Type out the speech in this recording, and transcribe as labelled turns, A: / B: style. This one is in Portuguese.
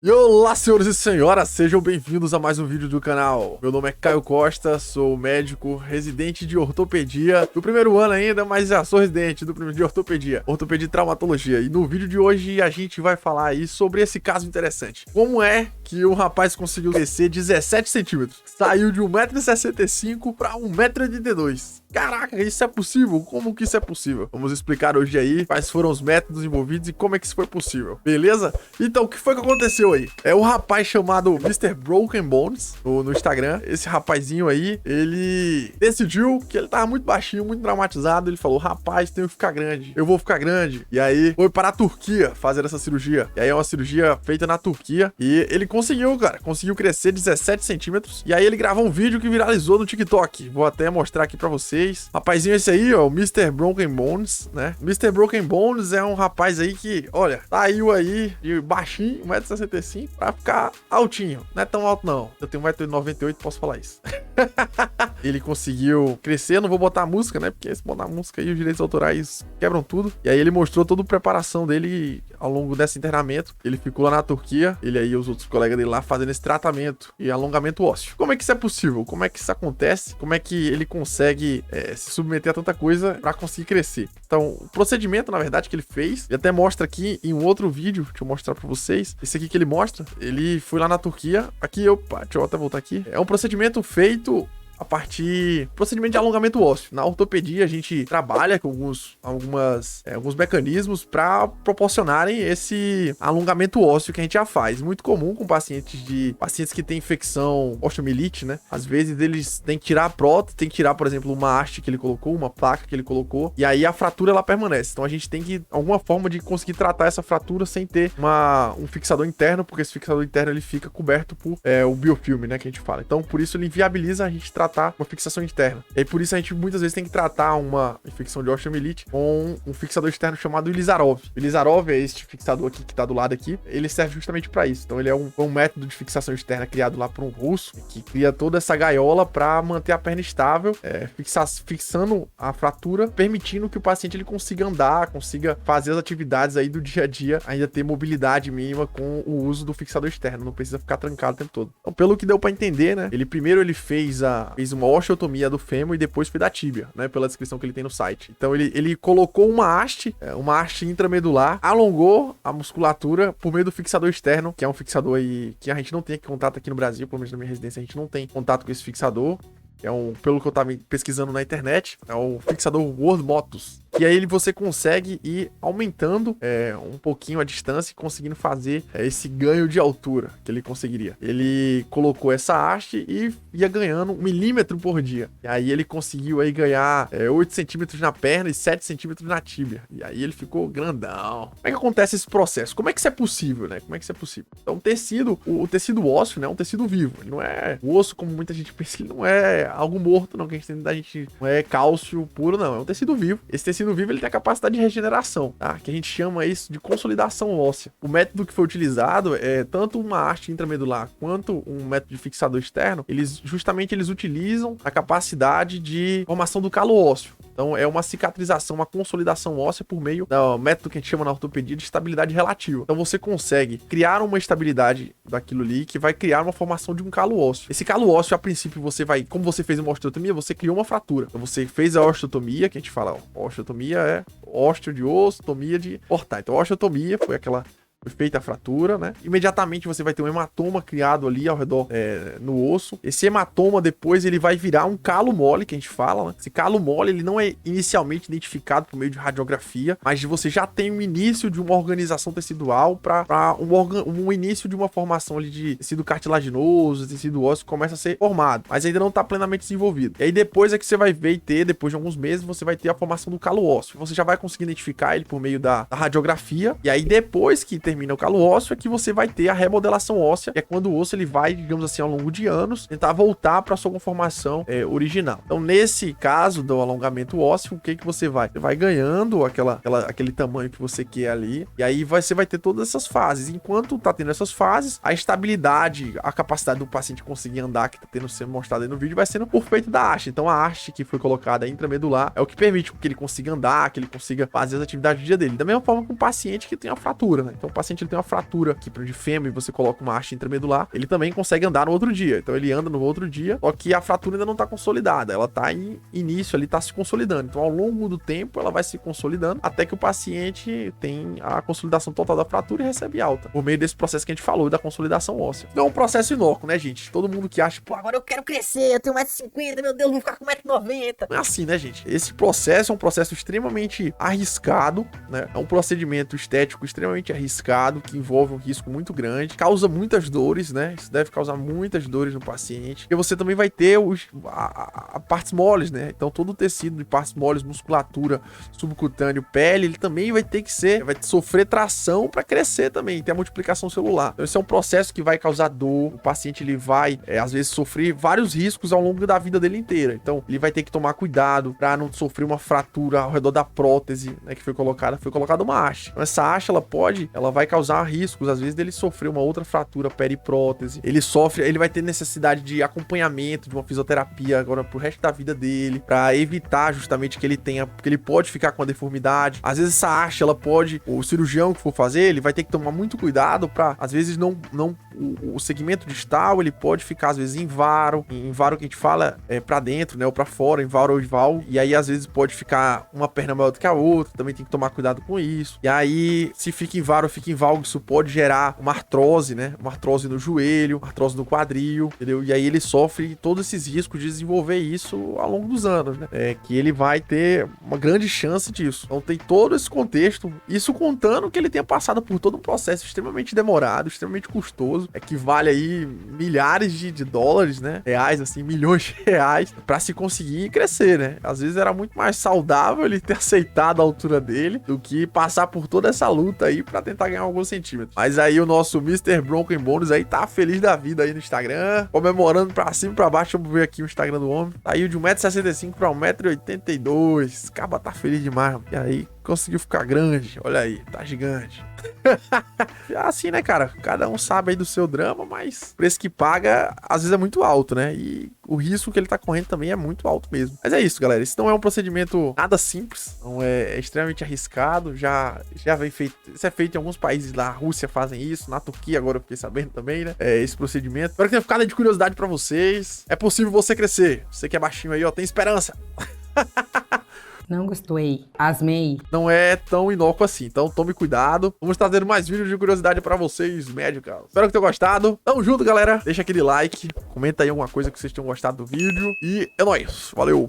A: E olá, senhores e senhoras, sejam bem-vindos a mais um vídeo do canal. Meu nome é Caio Costa, sou médico residente de ortopedia do primeiro ano ainda, mas já sou residente de ortopedia e traumatologia. E no vídeo de hoje a gente vai falar aí sobre esse caso interessante. Como é que um rapaz conseguiu crescer 17 centímetros? Saiu de 1,65 m para 1,82 m. Caraca, isso é possível? Como que isso é possível? Vamos explicar hoje aí quais foram os métodos envolvidos e como é que isso foi possível, beleza? Então, o que foi que aconteceu aí? É um rapaz chamado Mr. Broken Bones no Instagram. Esse rapazinho aí, ele decidiu que ele tava muito baixinho, muito traumatizado. Ele falou, rapaz, tenho que ficar grande, eu vou ficar grande. E aí, foi para a Turquia fazer essa cirurgia. E aí é uma cirurgia feita na Turquia. E ele conseguiu, cara, conseguiu crescer 17 centímetros. E aí ele gravou um vídeo que viralizou no TikTok. Vou até mostrar aqui pra vocês. Rapazinho esse aí, ó, o Mr. Broken Bones, né? Mr. Broken Bones é um rapaz aí que, olha, saiu aí de baixinho, 1,65 m, pra ficar altinho. Não é tão alto, não. Eu tenho 1,98 m, posso falar isso. Ele conseguiu crescer, não vou botar a música, né? Porque se botar a música aí, os direitos autorais quebram tudo. E aí ele mostrou toda a preparação dele ao longo desse internamento. Ele ficou lá na Turquia, ele aí e os outros colegas dele lá fazendo esse tratamento e alongamento ósseo. Como é que isso é possível? Como é que isso acontece? Como é que ele consegue se submeter a tanta coisa para conseguir crescer? Então, o procedimento, na verdade, que ele fez, ele até mostra aqui em um outro vídeo, deixa eu mostrar para vocês. Esse aqui que ele mostra, ele foi lá na Turquia. Aqui, opa, deixa eu até voltar aqui. É um procedimento feito a partir procedimento de alongamento ósseo. Na ortopedia a gente trabalha com alguns mecanismos para proporcionarem esse alongamento ósseo que a gente já faz. Muito comum com pacientes que têm infecção osteomielite, né? Às vezes eles têm que tirar a prótese, tem que tirar, por exemplo, uma haste que ele colocou, uma placa que ele colocou, e aí a fratura ela permanece. Então a gente tem que alguma forma de conseguir tratar essa fratura sem ter um fixador interno, porque esse fixador interno ele fica coberto por o biofilme, né, que a gente fala. Então por isso ele inviabiliza a gente tratar uma fixação interna. E aí, por isso a gente muitas vezes tem que tratar uma infecção de osteomielite com um fixador externo chamado Ilizarov. O Ilizarov é este fixador aqui que tá do lado aqui. Ele serve justamente para isso. Então ele é um método de fixação externa criado lá por um russo que cria toda essa gaiola para manter a perna estável, fixando a fratura, permitindo que o paciente ele consiga andar, consiga fazer as atividades aí do dia a dia, ainda ter mobilidade mínima com o uso do fixador externo. Não precisa ficar trancado o tempo todo. Então, pelo que deu para entender, né? Ele fez uma osteotomia do fêmur e depois foi da tíbia, né? Pela descrição que ele tem no site. Então ele colocou uma haste intramedular, alongou a musculatura por meio do fixador externo, que é um fixador aí que a gente não tem contato aqui no Brasil, pelo menos na minha residência a gente não tem contato com esse fixador. Pelo que eu tava pesquisando na internet, é o fixador World Motus. E aí você consegue ir aumentando um pouquinho a distância e conseguindo fazer esse ganho de altura que ele conseguiria. Ele colocou essa haste e ia ganhando 1 milímetro por dia. E aí ele conseguiu aí ganhar 8 centímetros na perna e 7 centímetros na tíbia. E aí ele ficou grandão. Como é que acontece esse processo? Como é que isso é possível, né? Como é que isso é possível? Então o tecido ósseo, né, é um tecido vivo. Ele não é o osso como muita gente pensa, ele não é algo morto, não, que a gente não é cálcio puro, não. É um tecido vivo. Esse tecido vivo ele tem a capacidade de regeneração, tá? Que a gente chama isso de consolidação óssea. O método que foi utilizado é tanto uma haste intramedular quanto um método de fixador externo, eles utilizam a capacidade de formação do calo ósseo. Então é uma cicatrização, uma consolidação óssea por meio do método que a gente chama na ortopedia de estabilidade relativa. Então você consegue criar uma estabilidade daquilo ali que vai criar uma formação de um calo ósseo. Esse calo ósseo, a princípio, como você fez uma osteotomia, você criou uma fratura. Então você fez a osteotomia, que a gente fala, ó, osteotomia é ósteo de osso, tomia de cortar. Então a osteotomia foi feita a fratura, né? Imediatamente você vai ter um hematoma criado ali ao redor no osso. Esse hematoma depois ele vai virar um calo mole, que a gente fala, né? Esse calo mole ele não é inicialmente identificado por meio de radiografia, mas você já tem um início de uma organização tecidual para um início de uma formação ali de tecido cartilaginoso, tecido ósseo começa a ser formado, mas ainda não está plenamente desenvolvido. E aí depois é que você vai ver depois de alguns meses, você vai ter a formação do calo ósseo. Você já vai conseguir identificar ele por meio da radiografia, e aí depois que termina o calo ósseo é que você vai ter a remodelação óssea, que é quando o osso ele vai, digamos assim, ao longo de anos, tentar voltar para sua conformação original. Então, nesse caso do alongamento ósseo, o que você vai? Você vai ganhando aquele tamanho que você quer ali, e aí você vai ter todas essas fases. Enquanto tá tendo essas fases, a estabilidade, a capacidade do paciente conseguir andar, que tá sendo mostrado aí no vídeo, vai sendo por feito da haste. Então, a haste que foi colocada intramedular é o que permite que ele consiga andar, que ele consiga fazer as atividades do dia dele. Da mesma forma que um paciente que tem uma fratura, né? Então, paciente ele tem uma fratura aqui de fêmur e você coloca uma haste intramedular, ele também consegue andar no outro dia. Então ele anda no outro dia, só que a fratura ainda não tá consolidada, ela tá em início ali, tá se consolidando. Então ao longo do tempo ela vai se consolidando até que o paciente tem a consolidação total da fratura e recebe alta, por meio desse processo que a gente falou, da consolidação óssea. Então é um processo inócuo, né, gente? Todo mundo que acha, pô, agora eu quero crescer, eu tenho 1,50 m, meu Deus, vou ficar com 1,90 m. Não é assim, né, gente? Esse processo é um processo extremamente arriscado, né? É um procedimento estético extremamente arriscado, que envolve um risco muito grande, causa muitas dores, né? Isso deve causar muitas dores no paciente. E você também vai ter a partes moles, né? Então todo o tecido de partes moles, musculatura, subcutâneo, pele, ele também vai ter que vai sofrer tração para crescer também, tem a multiplicação celular. Então esse é um processo que vai causar dor, o paciente ele vai, às vezes, sofrer vários riscos ao longo da vida dele inteira. Então ele vai ter que tomar cuidado para não sofrer uma fratura ao redor da prótese, né, que foi colocada uma haste. Então essa haste, ela vai causar riscos, às vezes, dele sofrer uma outra fratura periprótese. Ele vai ter necessidade de acompanhamento, de uma fisioterapia agora pro resto da vida dele, para evitar justamente que ele tenha, porque ele pode ficar com a deformidade. Às vezes essa haste, o cirurgião que for fazer, ele vai ter que tomar muito cuidado para, às vezes, o segmento distal, ele pode ficar, às vezes, em varo que a gente fala para dentro, né, ou para fora, em varo oval, e aí às vezes pode ficar uma perna maior do que a outra, também tem que tomar cuidado com isso. E aí, se fica em varo ou fica em valgo, isso pode gerar uma artrose, né, uma artrose no joelho, uma artrose no quadril, entendeu? E aí ele sofre todos esses riscos de desenvolver isso ao longo dos anos, né, que ele vai ter uma grande chance disso. Então tem todo esse contexto, isso contando que ele tenha passado por todo um processo extremamente demorado, extremamente custoso, que vale aí milhares de dólares, né, reais, assim, milhões de reais, pra se conseguir crescer, né? Às vezes era muito mais saudável ele ter aceitado a altura dele do que passar por toda essa luta aí pra tentar ganhar alguns centímetros. Mas aí o nosso Mr. Bronco Bones aí tá feliz da vida aí no Instagram, comemorando pra cima e pra baixo. Vamos ver aqui o Instagram do homem. Saiu de 1,65 m pra 1,82 m. Esse cara tá feliz demais, mano. E aí, conseguiu ficar grande, olha aí, tá gigante. Assim, né, cara? Cada um sabe aí do seu drama, mas o preço que paga, às vezes, é muito alto, né? E o risco que ele tá correndo também é muito alto mesmo. Mas é isso, galera. Isso não é um procedimento nada simples, não é extremamente arriscado. Já vem feito. Isso é feito em alguns países lá. A Rússia fazem isso, na Turquia agora eu fiquei sabendo também, né? Esse procedimento. Espero que tenha ficado de curiosidade pra vocês. É possível você crescer. Você que é baixinho aí, ó, tem esperança.
B: Não gostei. Asmei.
A: Não é tão inócuo assim, então tome cuidado. Vamos trazer mais vídeos de curiosidade pra vocês, médicos. Espero que tenham gostado. Tamo junto, galera. Deixa aquele like, comenta aí alguma coisa que vocês tenham gostado do vídeo. E é nóis. Valeu!